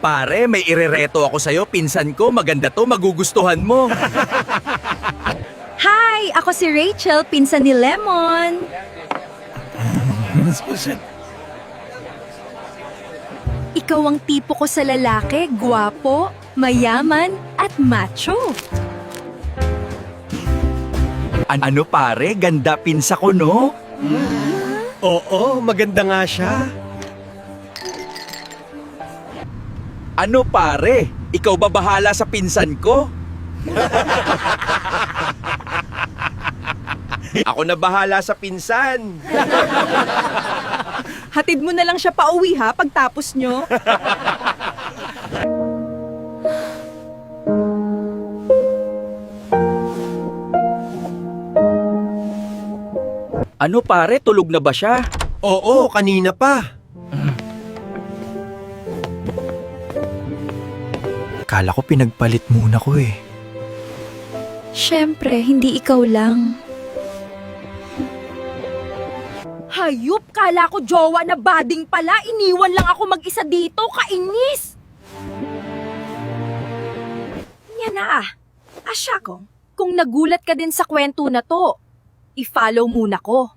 Pare, may irereto ako sa'yo. Pinsan ko, maganda to, magugustuhan mo. Hi! Ako si Rachel, pinsan ni Lemon. Ikaw ang tipo ko sa lalaki, gwapo, mayaman, at macho. Ano pare, ganda pinsa ko, no? Oo, maganda nga siya. Ano pare, ikaw ba bahala sa pinsan ko? Ako na bahala sa pinsan. Hatid mo na lang siya pauwi ha, pagtapos nyo. Ano pare, tulog na ba siya? Oo, kanina pa. Kala ko pinagpalit muna ko eh. Siyempre, hindi ikaw lang. Hayop! Kala ko jowa na bading pala. Iniwan lang ako mag-isa dito. Kainis! Yan na ah. Asya ko, kung nagulat ka din sa kwento na to, i-follow muna ko.